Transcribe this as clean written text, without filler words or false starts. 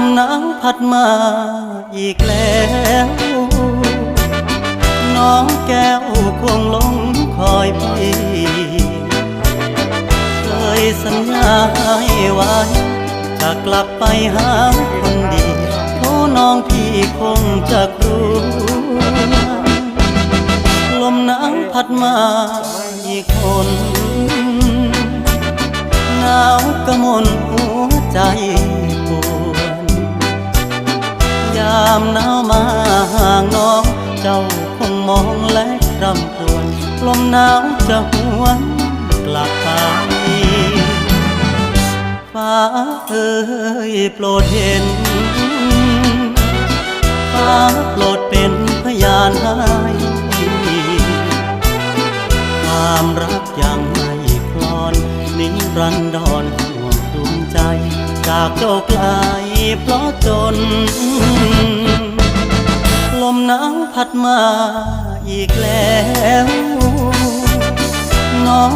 มหนาวพัดมาอีกแล้วน้องแก้วคงหลงคอยพี่เคยสัญญาให้ไว้จะกลับไปหาคนดีโอ้น้องพี่คงจะกลัวลมหนาวพัดมาอีกคนหนาวกระมนหัวใจปวดยามหนาวมาห่างน้องเจ้าคงมองและรำครวญลมหนาวจะหวนกลับไปฟ้าเอ่ยโปรดเห็นฟ้าโปรดเป็นพยานให้ความรักยังไม่คลอนนิรันดรห่วงดวงใจจากเจ้าไกลเพราะจนลมหนาวพัดมาอีกแล้วน้อง